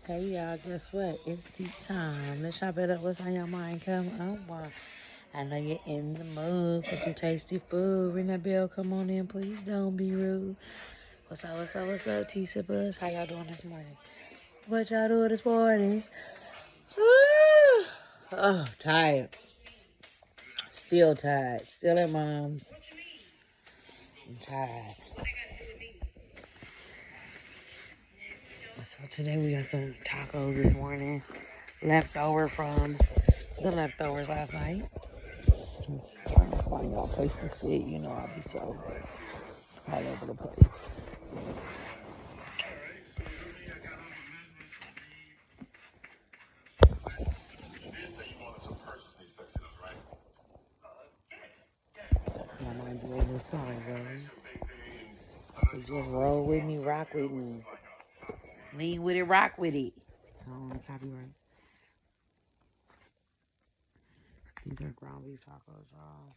Hey y'all, guess what? It's tea time. Let's chop it up. What's on your mind? Come on. I know you're in the mood for some tasty food. Ring that bell. Come on in. Please don't be rude. What's up, Tea Sippers? How y'all doing this morning? What y'all doing this morning? Oh, tired. Still tired. Still at mom's. I'm tired. So today we got some tacos this morning. Leftover from the leftovers last night. I'm just trying to find y'all a place to sit. You know, I'll be so all over the place. My mind be over song, guys. So just roll with me, rock with me. Lean with it, rock with it. I don't want copyright. These are ground beef tacos, y'all.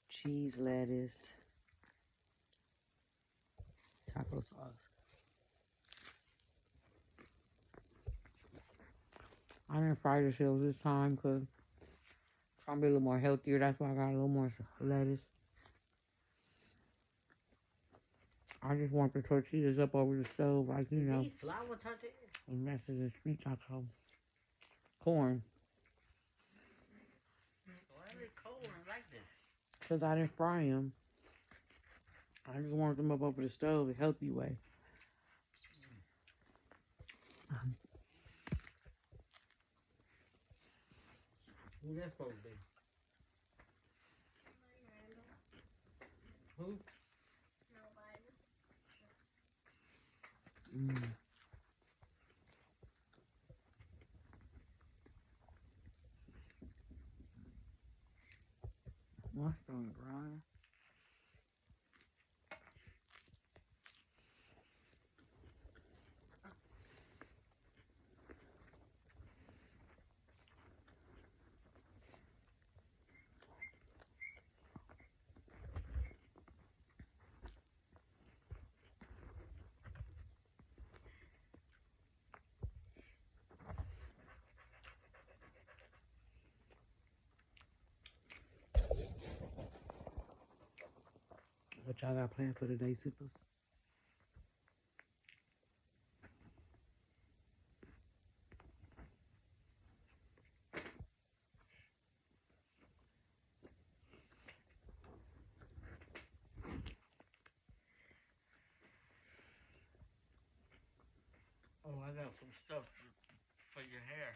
Cheese, lettuce, taco sauce. I didn't fry the shells this time because I'm trying to be a little more healthier. That's why I got a little more lettuce. I just want the tortillas up over the stove, like, you know. Flour tortillas? And that's the street taco. Corn. Why are they cold like this? Because I didn't fry them. I just wanted them up over the stove the healthy way. Who that's supposed to be? Who? Mm. What's going on? What y'all got planned for today, Sippers? Oh, I got some stuff for your hair.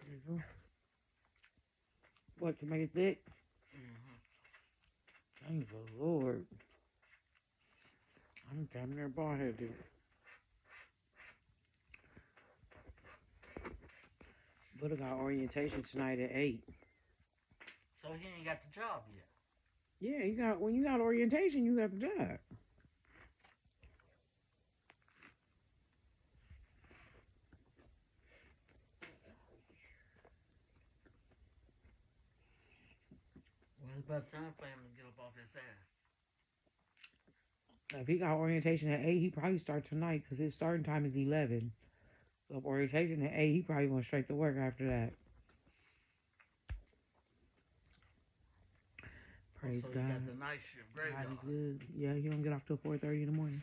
Mm-hmm. What, to make it thick? Thank the Lord. I'm damn near bald headed. But I got orientation tonight at 8. So he ain't got the job yet. Yeah, when you got orientation, you got the job. Well, it's about time for him to get up off his ass. If he got orientation at 8, he probably start tonight because his starting time is 11. So if orientation at 8, he probably went straight to work after that. Praise So God. he got the night shift, graveyard. God is good. Yeah, he don't get off till 4:30 in the morning.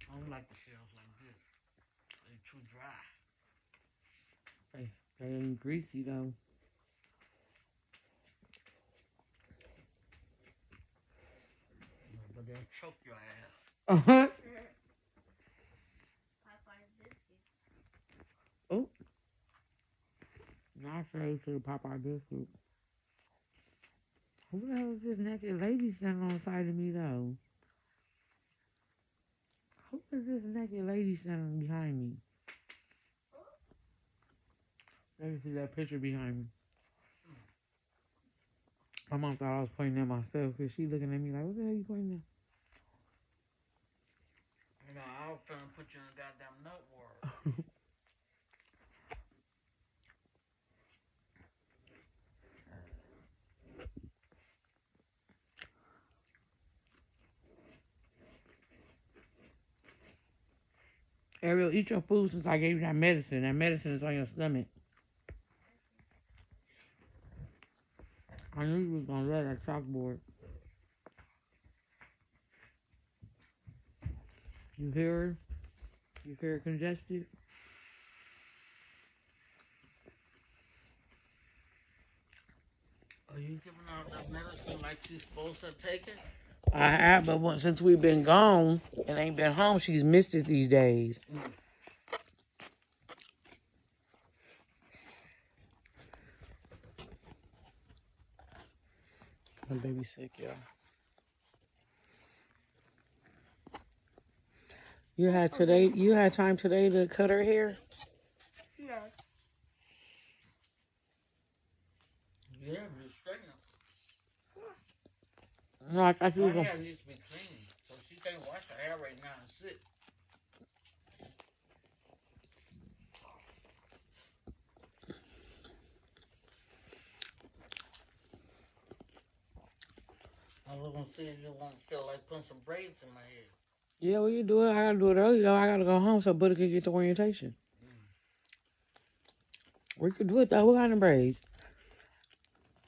I don't like the shells like this. They're too dry. They ain't greasy though. But they'll choke your ass. Uh-huh. Oh, I say to the Popeye biscuit. Who the hell is this naked lady standing on the side of me though? Who is this naked lady standing behind me? Let me see that picture behind me. My mom thought I was pointing at myself because she looking at me like, what the hell you pointing at? You know, I was trying to put you in a goddamn nut ward. Ariel, eat your food since I gave you that medicine. That medicine is on your stomach. I knew you was gonna love that chalkboard. You hear her? You hear her congested? Are you giving out that medicine like you're supposed to take it? I have, but since we've been gone and ain't been home, she's missed it these days. My baby's sick, y'all. You had time today to cut her hair? No. Yeah, but it's straight now. No, I thought you Her was gonna... hair needs to be clean, so she can't wash her hair right now and sit. I was gonna see if you want to feel like putting some braids in my hair. Yeah, well, you do it. I gotta do it early, though. I gotta go home so Buddy can get to orientation. We could do it, though. What kind of braids?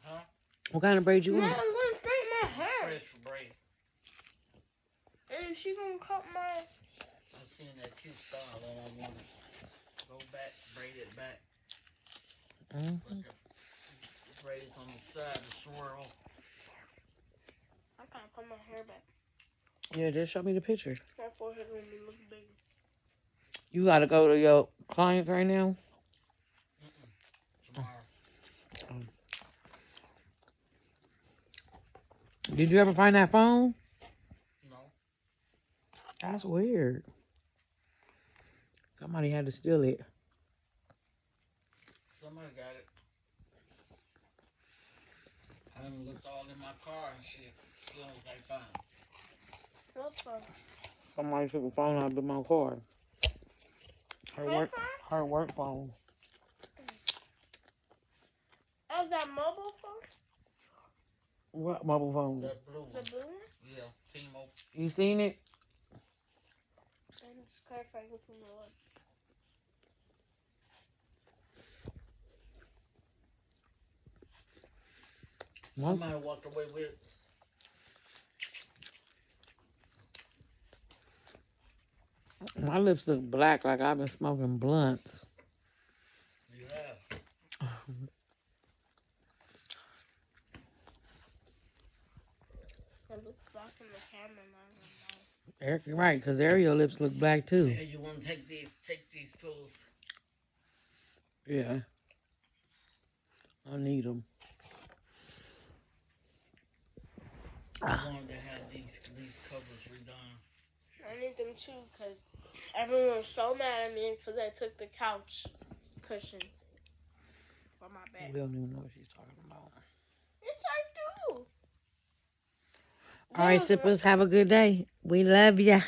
Huh? What kind of braids you No, want? I'm gonna straighten my hair. Fresh for braids. And she gonna cut my... I seen that cute style that I wanted. Go back, braid it back. Mm-hmm. Put the braids on the side, the swirl. I can't put my hair back. Yeah, just show me the picture. My forehead gonna be looking big. You gotta go to your clients right now? Tomorrow. Did you ever find that phone? No. That's weird. Somebody had to steal it. Somebody got it. I done looked all in my car and shit. Still ain't found. What phone? Somebody took the phone out of my car. Her work phone. Oh, that mobile phone? What mobile phone? That blue The one. blue one? Yeah, T-Mobile. You seen it? I'm just clarifying which one it was. Somebody walked away with it. My lips look black like I've been smoking blunts. You have. It looks black in the camera, and I don't know. Eric, you're right, because Ariel lips look black too. Hey, you want to take these pills? Yeah. I need them. I wanted to have these covers redone. I need them too, because everyone was so mad at me because I took the couch cushion for my bed. We don't even know what she's talking about. Yes, I do. All right, sippers, have a good day. We love ya.